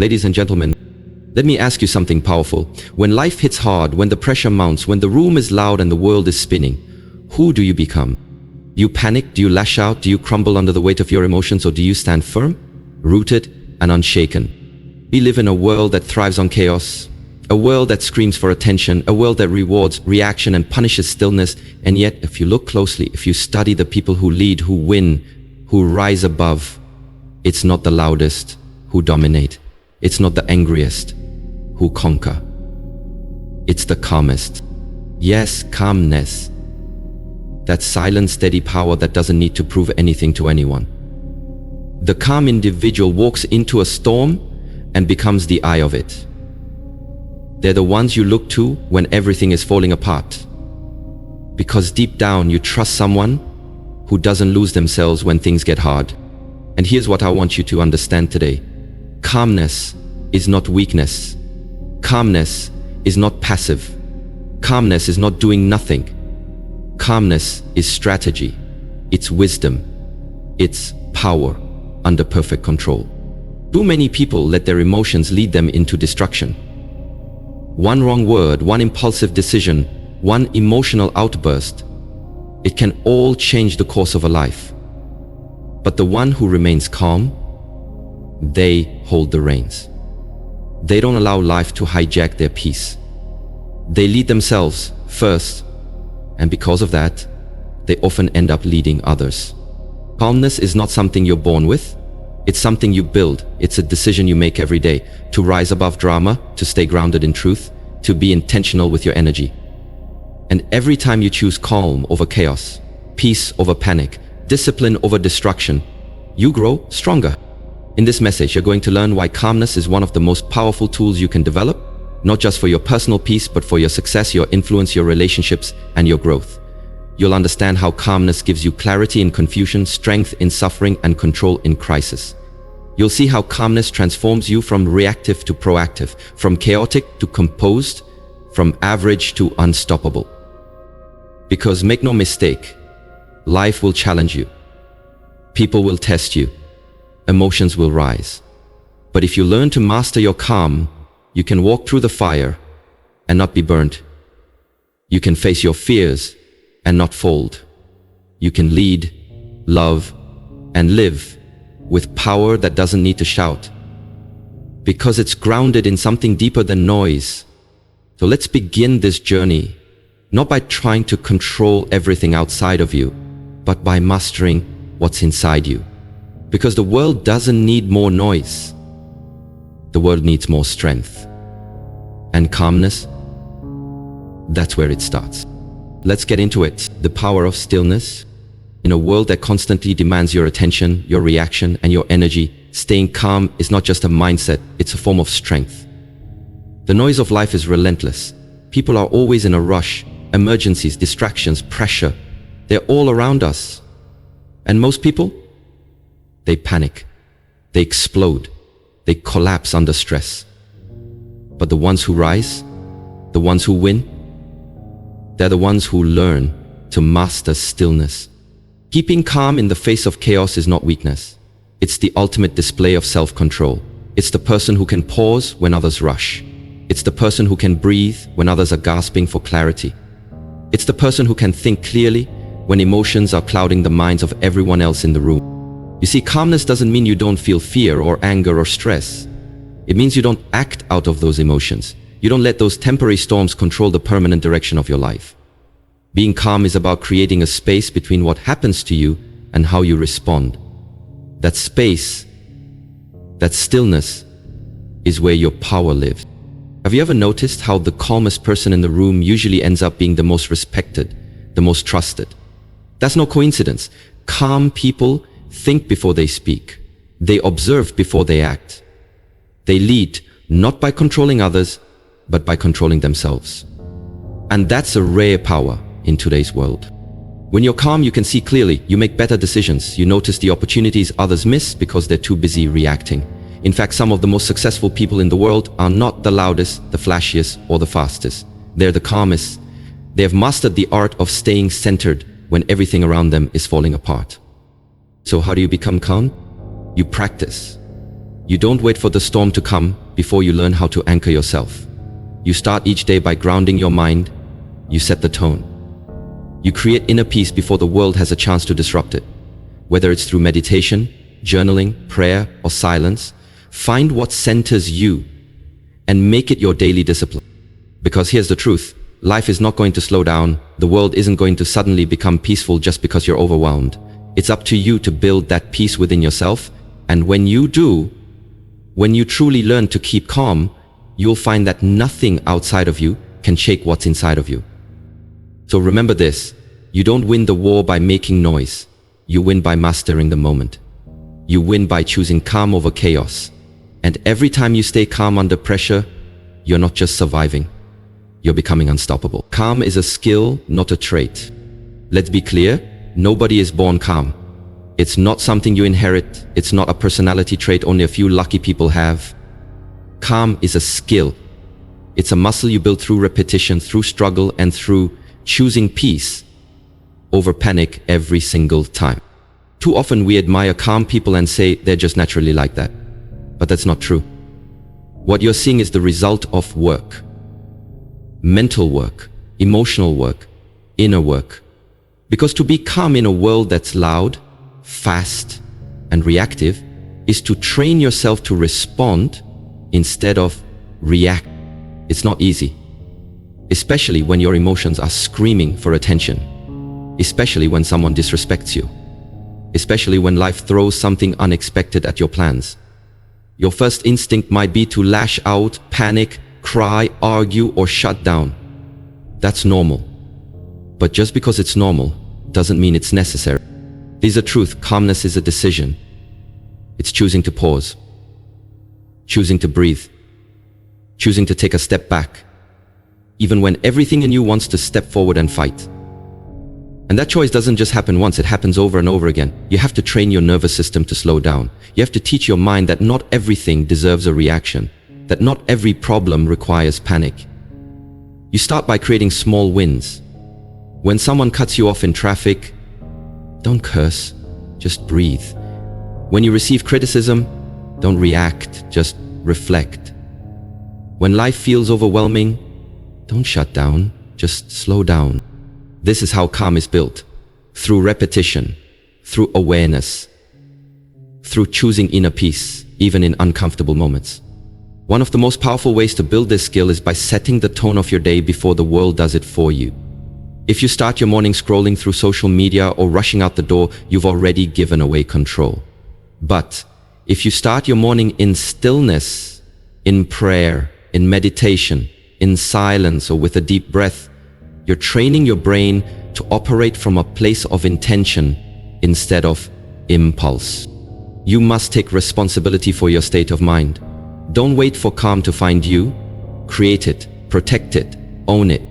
Ladies and gentlemen, let me ask you something powerful. When life hits hard, when the pressure mounts, when the room is loud and the world is spinning, who do you become? Do you panic? Do you lash out? Do you crumble under the weight of your emotions? Or do you stand firm, rooted, and unshaken? We live in a world that thrives on chaos, a world that screams for attention, a world that rewards reaction and punishes stillness. And yet, if you look closely, if you study the people who lead, who win, who rise above, it's not the loudest who dominate. It's not the angriest who conquer. It's the calmest. Yes, calmness. That silent, steady power that doesn't need to prove anything to anyone. The calm individual walks into a storm and becomes the eye of it. They're the ones you look to when everything is falling apart. Because deep down you trust someone who doesn't lose themselves when things get hard. And here's what I want you to understand today. Calmness is not weakness. Calmness is not passive. Calmness is not doing nothing. Calmness is strategy. It's wisdom. It's power under perfect control. Too many people let their emotions lead them into destruction. One wrong word, one impulsive decision, one emotional outburst, it can all change the course of a life. But the one who remains calm, they hold the reins. They don't allow life to hijack their peace. They lead themselves first, and because of that, they often end up leading others. Calmness is not something you're born with. It's something you build. It's a decision you make every day to rise above drama, to stay grounded in truth, to be intentional with your energy. And every time you choose calm over chaos, peace over panic, discipline over destruction, you grow stronger. In this message, you're going to learn why calmness is one of the most powerful tools you can develop, not just for your personal peace, but for your success, your influence, your relationships, and your growth. You'll understand how calmness gives you clarity in confusion, strength in suffering, and control in crisis. You'll see how calmness transforms you from reactive to proactive, from chaotic to composed, from average to unstoppable. Because make no mistake, life will challenge you. People will test you. Emotions will rise. But if you learn to master your calm, you can walk through the fire and not be burnt. You can face your fears and not fold. You can lead, love, and live with power that doesn't need to shout, because it's grounded in something deeper than noise. So let's begin this journey, not by trying to control everything outside of you, but by mastering what's inside you. Because the world doesn't need more noise. The world needs more strength. And calmness, that's where it starts. Let's get into it. The power of stillness. In a world that constantly demands your attention, your reaction, and your energy, staying calm is not just a mindset, it's a form of strength. The noise of life is relentless. People are always in a rush. Emergencies, distractions, pressure, they're all around us. And most people, they panic, they explode, they collapse under stress. But the ones who rise, the ones who win, they're the ones who learn to master stillness. Keeping calm in the face of chaos is not weakness. It's the ultimate display of self-control. It's the person who can pause when others rush. It's the person who can breathe when others are gasping for clarity. It's the person who can think clearly when emotions are clouding the minds of everyone else in the room. You see, calmness doesn't mean you don't feel fear or anger or stress. It means you don't act out of those emotions. You don't let those temporary storms control the permanent direction of your life. Being calm is about creating a space between what happens to you and how you respond. That space, that stillness, is where your power lives. Have you ever noticed how the calmest person in the room usually ends up being the most respected, the most trusted? That's no coincidence. Calm people think before they speak. They observe before they act. They lead not by controlling others, but by controlling themselves. And that's a rare power in today's world. When you're calm, you can see clearly, you make better decisions, you notice the opportunities others miss because they're too busy reacting. In fact, some of the most successful people in the world are not the loudest, the flashiest, or the fastest. They're the calmest. They have mastered the art of staying centered when everything around them is falling apart. So how do you become calm? You practice. You don't wait for the storm to come before you learn how to anchor yourself. You start each day by grounding your mind. You set the tone. You create inner peace before the world has a chance to disrupt it. Whether it's through meditation, journaling, prayer, or silence, find what centers you and make it your daily discipline. Because here's the truth, life is not going to slow down. The world isn't going to suddenly become peaceful just because you're overwhelmed. It's up to you to build that peace within yourself. And when you do, when you truly learn to keep calm, you'll find that nothing outside of you can shake what's inside of you. So remember this, you don't win the war by making noise. You win by mastering the moment. You win by choosing calm over chaos. And every time you stay calm under pressure, you're not just surviving, you're becoming unstoppable. Calm is a skill, not a trait. Let's be clear, nobody is born calm. It's not something you inherit. It's not a personality trait only a few lucky people have. Calm is a skill. It's a muscle you build through repetition, through struggle, and through choosing peace over panic every single time. Too often we admire calm people and say they're just naturally like that. But that's not true. What you're seeing is the result of work. Mental work, emotional work, inner work. Because to be calm in a world that's loud, fast, and reactive is to train yourself to respond instead of react. It's not easy. Especially when your emotions are screaming for attention. Especially when someone disrespects you. Especially when life throws something unexpected at your plans. Your first instinct might be to lash out, panic, cry, argue, or shut down. That's normal. But just because it's normal doesn't mean it's necessary. There's a truth, calmness is a decision. It's choosing to pause. Choosing to breathe. Choosing to take a step back. Even when everything in you wants to step forward and fight. And that choice doesn't just happen once, it happens over and over again. You have to train your nervous system to slow down. You have to teach your mind that not everything deserves a reaction, that not every problem requires panic. You start by creating small wins. When someone cuts you off in traffic, don't curse, just breathe. When you receive criticism, don't react, just reflect. When life feels overwhelming, don't shut down, just slow down. This is how calm is built. Through repetition, through awareness, through choosing inner peace, even in uncomfortable moments. One of the most powerful ways to build this skill is by setting the tone of your day before the world does it for you. If you start your morning scrolling through social media or rushing out the door, you've already given away control. But if you start your morning in stillness, in prayer, in meditation, in silence, or with a deep breath, you're training your brain to operate from a place of intention instead of impulse. You must take responsibility for your state of mind. Don't wait for calm to find you. Create it, protect it, own it.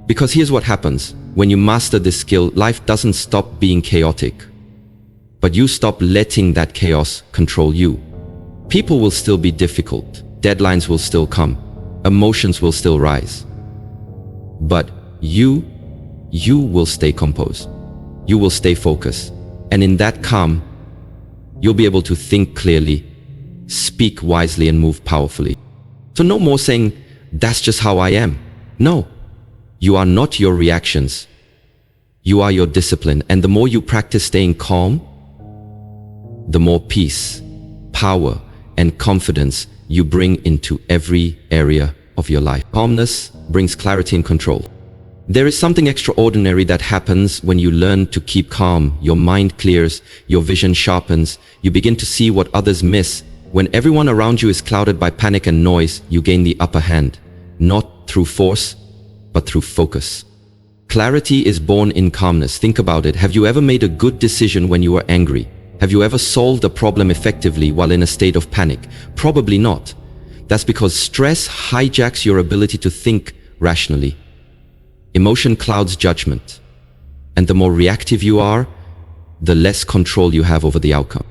Because here's what happens. When you master this skill, life doesn't stop being chaotic. But you stop letting that chaos control you. People will still be difficult. Deadlines will still come. Emotions will still rise. But you will stay composed. You will stay focused. And in that calm, you'll be able to think clearly, speak wisely, and move powerfully. So no more saying, that's just how I am. No, you are not your reactions. You are your discipline. And the more you practice staying calm, the more peace, power, and confidence you bring into every area of your life. Calmness brings clarity and control. There is something extraordinary that happens when you learn to keep calm. Your mind clears, your vision sharpens, you begin to see what others miss. When everyone around you is clouded by panic and noise, you gain the upper hand, not through force, but through focus. Clarity is born in calmness. Think about it. Have you ever made a good decision when you were angry? Have you ever solved a problem effectively while in a state of panic? Probably not. That's because stress hijacks your ability to think rationally. Emotion clouds judgment. And the more reactive you are, the less control you have over the outcome.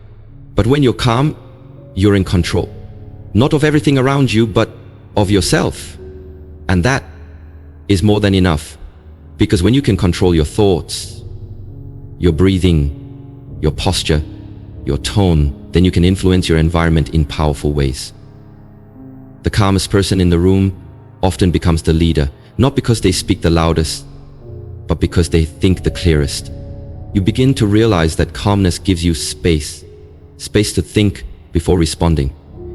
But when you're calm, you're in control. Not of everything around you, but of yourself. And that is more than enough. Because when you can control your thoughts, your breathing, your posture, your tone, then you can influence your environment in powerful ways. The calmest person in the room often becomes the leader, not because they speak the loudest, but because they think the clearest. You begin to realize that calmness gives you space. Space to think before responding.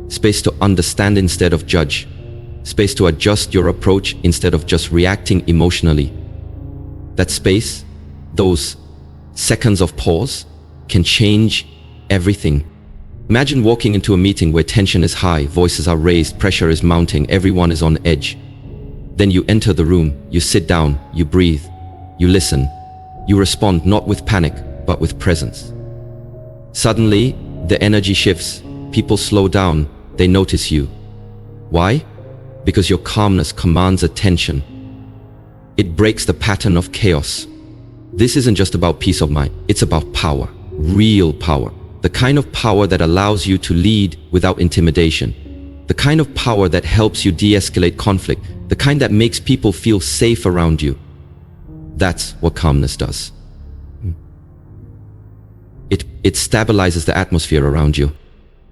Space to understand instead of judge. Space to adjust your approach instead of just reacting emotionally. That space, those seconds of pause, can change everything. Imagine walking into a meeting where tension is high, voices are raised, pressure is mounting, everyone is on edge. Then you enter the room, you sit down, you breathe, you listen, you respond not with panic, but with presence. Suddenly, the energy shifts, people slow down, they notice you. Why? Because your calmness commands attention. It breaks the pattern of chaos. This isn't just about peace of mind, it's about power, real power. The kind of power that allows you to lead without intimidation. The kind of power that helps you de-escalate conflict. The kind that makes people feel safe around you. That's what calmness does. It stabilizes the atmosphere around you.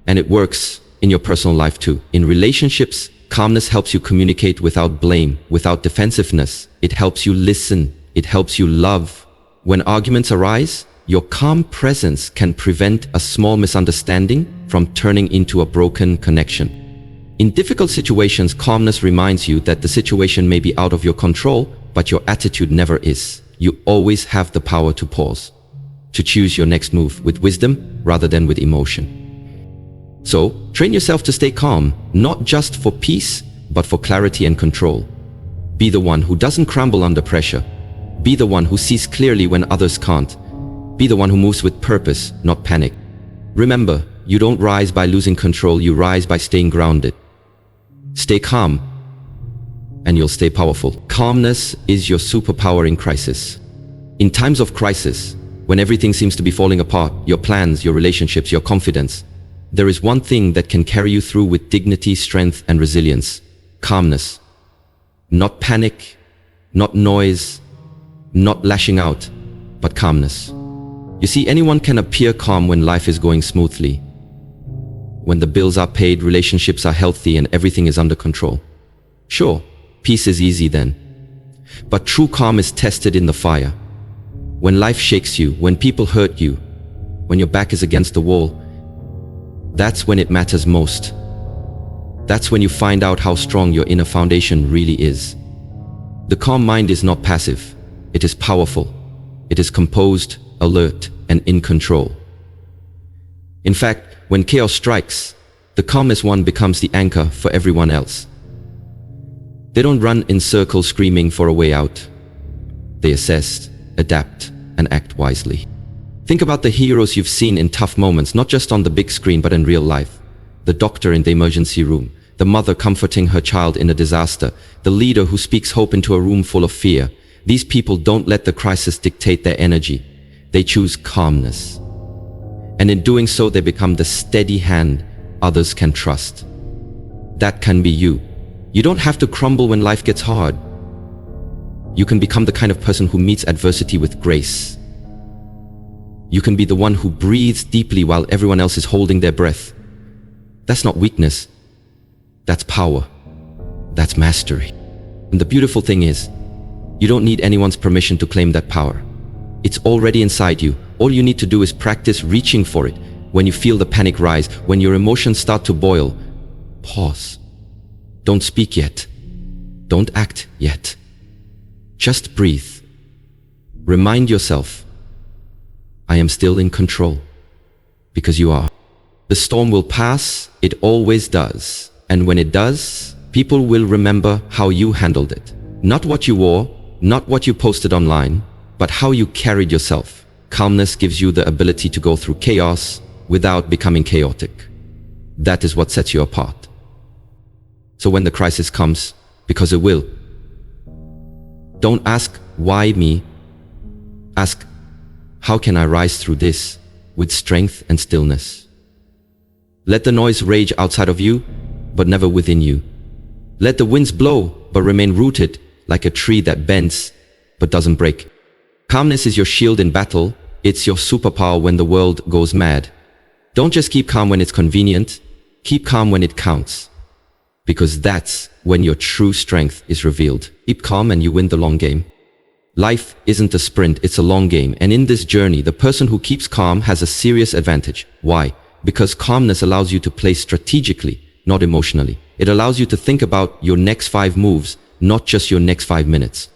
And it works in your personal life too. In relationships, calmness helps you communicate without blame, without defensiveness. It helps you listen. It helps you love. When arguments arise, your calm presence can prevent a small misunderstanding from turning into a broken connection. In difficult situations, calmness reminds you that the situation may be out of your control, but your attitude never is. You always have the power to pause, to choose your next move with wisdom rather than with emotion. So, train yourself to stay calm, not just for peace, but for clarity and control. Be the one who doesn't crumble under pressure. Be the one who sees clearly when others can't. Be the one who moves with purpose, not panic. Remember, you don't rise by losing control, you rise by staying grounded. Stay calm, and you'll stay powerful. Calmness is your superpower in crisis. In times of crisis, when everything seems to be falling apart, your plans, your relationships, your confidence, there is one thing that can carry you through with dignity, strength, and resilience. Calmness. Not panic, not noise, not lashing out, but calmness. You see, anyone can appear calm when life is going smoothly. When the bills are paid, relationships are healthy, and everything is under control. Sure, peace is easy then. But true calm is tested in the fire. When life shakes you, when people hurt you, when your back is against the wall, that's when it matters most. That's when you find out how strong your inner foundation really is. The calm mind is not passive. It is powerful. It is composed, alert, and in control. In fact, when chaos strikes, the calmest one becomes the anchor for everyone else. They don't run in circles screaming for a way out. They assess, adapt, and act wisely. Think about the heroes you've seen in tough moments, not just on the big screen, but in real life. The doctor in the emergency room, the mother comforting her child in a disaster, the leader who speaks hope into a room full of fear. These people don't let the crisis dictate their energy. They choose calmness. And in doing so, they become the steady hand others can trust. That can be you. You don't have to crumble when life gets hard. You can become the kind of person who meets adversity with grace. You can be the one who breathes deeply while everyone else is holding their breath. That's not weakness. That's power. That's mastery. And the beautiful thing is, you don't need anyone's permission to claim that power. It's already inside you. All you need to do is practice reaching for it. When you feel the panic rise, when your emotions start to boil, pause. Don't speak yet. Don't act yet. Just breathe. Remind yourself, I am still in control. Because you are. The storm will pass, it always does. And when it does, people will remember how you handled it. Not what you wore, not what you posted online, but how you carried yourself. Calmness gives you the ability to go through chaos without becoming chaotic. That is what sets you apart. So when the crisis comes, because it will, don't ask, why me? Ask, how can I rise through this with strength and stillness? Let the noise rage outside of you, but never within you. Let the winds blow, but remain rooted like a tree that bends, but doesn't break. Calmness is your shield in battle. It's your superpower when the world goes mad. Don't just keep calm when it's convenient, keep calm when it counts. Because that's when your true strength is revealed. Keep calm and you win the long game. Life isn't a sprint, it's a long game. And in this journey, the person who keeps calm has a serious advantage. Why? Because calmness allows you to play strategically, not emotionally. It allows you to think about your next 5 moves, not just your next 5 minutes.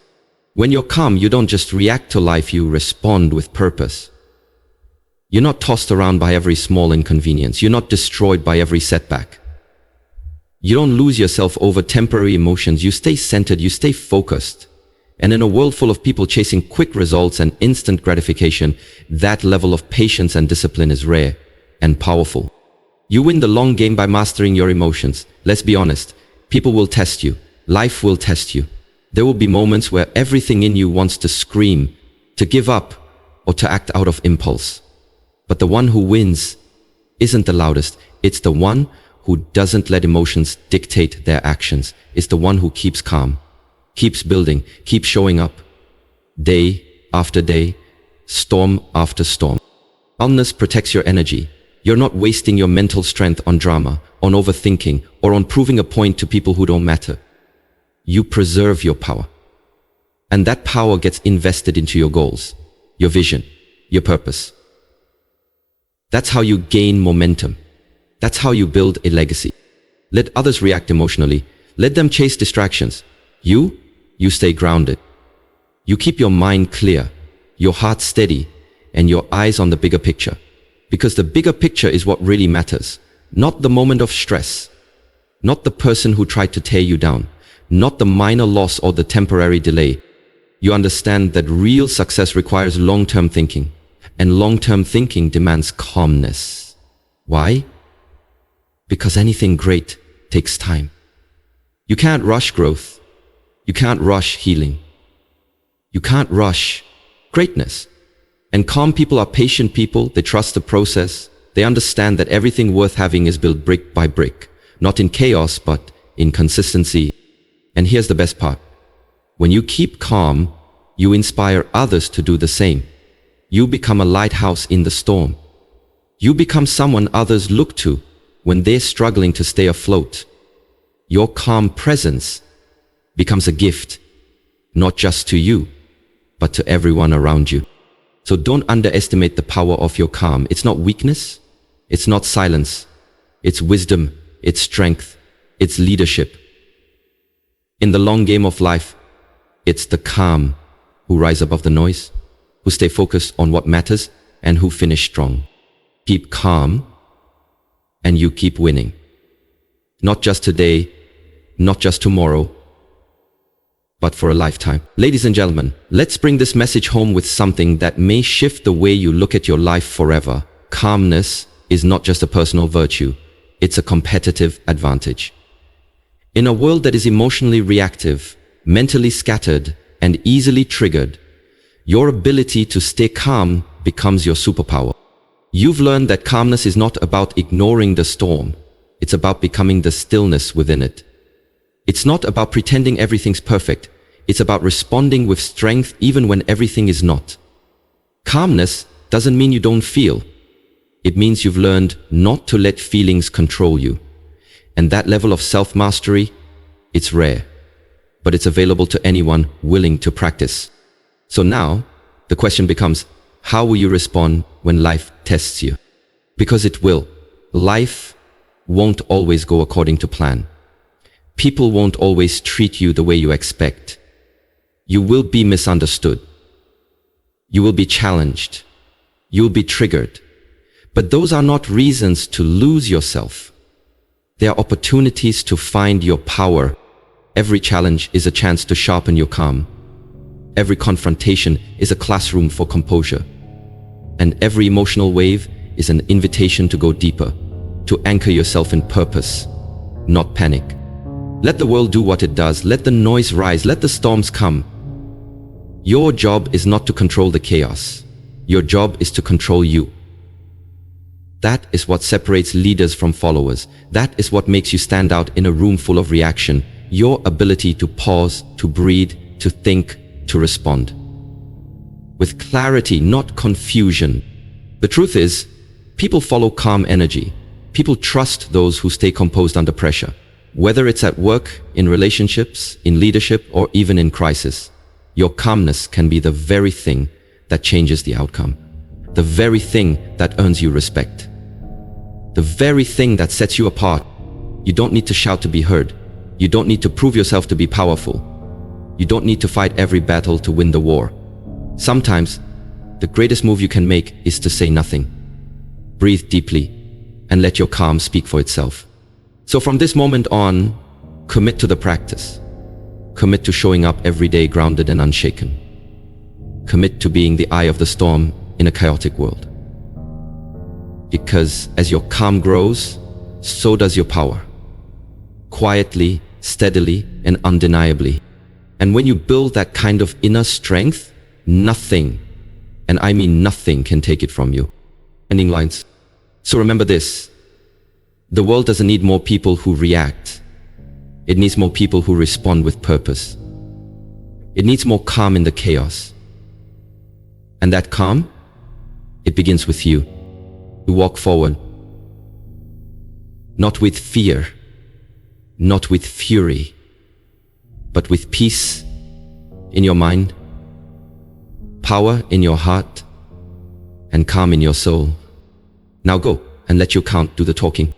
When you're calm, you don't just react to life, you respond with purpose. You're not tossed around by every small inconvenience. You're not destroyed by every setback. You don't lose yourself over temporary emotions. You stay centered, you stay focused. And in a world full of people chasing quick results and instant gratification, that level of patience and discipline is rare and powerful. You win the long game by mastering your emotions. Let's be honest, people will test you. Life will test you. There will be moments where everything in you wants to scream, to give up, or to act out of impulse. But the one who wins isn't the loudest. It's the one who doesn't let emotions dictate their actions. It's the one who keeps calm, keeps building, keeps showing up, day after day, storm after storm. Calmness protects your energy. You're not wasting your mental strength on drama, on overthinking, or on proving a point to people who don't matter. You preserve your power. And that power gets invested into your goals, your vision, your purpose. That's how you gain momentum. That's how you build a legacy. Let others react emotionally. Let them chase distractions. You stay grounded. You keep your mind clear, your heart steady, and your eyes on the bigger picture. Because the bigger picture is what really matters. Not the moment of stress. Not the person who tried to tear you down. Not the minor loss or the temporary delay. You understand that real success requires long-term thinking. And long-term thinking demands calmness. Why? Because anything great takes time. You can't rush growth. You can't rush healing. You can't rush greatness. And calm people are patient people. They trust the process. They understand that everything worth having is built brick by brick. Not in chaos, but in consistency. And here's the best part. When you keep calm, you inspire others to do the same. You become a lighthouse in the storm. You become someone others look to when they're struggling to stay afloat. Your calm presence becomes a gift, not just to you, but to everyone around you. So don't underestimate the power of your calm. It's not weakness. It's not silence. It's wisdom. It's strength. It's leadership. In the long game of life, it's the calm who rise above the noise, who stay focused on what matters, and who finish strong. Keep calm, and you keep winning. Not just today, not just tomorrow, but for a lifetime. Ladies and gentlemen, let's bring this message home with something that may shift the way you look at your life forever. Calmness is not just a personal virtue, it's a competitive advantage. In a world that is emotionally reactive, mentally scattered, and easily triggered, your ability to stay calm becomes your superpower. You've learned that calmness is not about ignoring the storm. It's about becoming the stillness within it. It's not about pretending everything's perfect. It's about responding with strength even when everything is not. Calmness doesn't mean you don't feel. It means you've learned not to let feelings control you. And that level of self-mastery, it's rare, but it's available to anyone willing to practice. So now, the question becomes, how will you respond when life tests you? Because it will. Life won't always go according to plan. People won't always treat you the way you expect. You will be misunderstood. You will be challenged. You'll be triggered. But those are not reasons to lose yourself. They are opportunities to find your power. Every challenge is a chance to sharpen your calm. Every confrontation is a classroom for composure. And every emotional wave is an invitation to go deeper, to anchor yourself in purpose, not panic. Let the world do what it does. Let the noise rise. Let the storms come. Your job is not to control the chaos. Your job is to control you. That is what separates leaders from followers. That is what makes you stand out in a room full of reaction. Your ability to pause, to breathe, to think, to respond. With clarity, not confusion. The truth is, People follow calm energy. People trust those who stay composed under pressure. Whether it's at work, in relationships, in leadership, or even in crisis, your calmness can be the very thing that changes the outcome. The very thing that earns you respect. The very thing that sets you apart. You don't need to shout to be heard. You don't need to prove yourself to be powerful. You don't need to fight every battle to win the war. Sometimes, the greatest move you can make is to say nothing. Breathe deeply and let your calm speak for itself. So from this moment on, commit to the practice. Commit to showing up every day grounded and unshaken. Commit to being the eye of the storm in a chaotic world. Because as your calm grows, so does your power. Quietly, steadily, and undeniably. And when you build that kind of inner strength, nothing, and I mean nothing, can take it from you. Ending lines. So remember this. The world doesn't need more people who react. It needs more people who respond with purpose. It needs more calm in the chaos. And that calm, it begins with you. You walk forward. Not with fear, not with fury, but with peace in your mind, power in your heart, and calm in your soul. Now go and let your count do the talking.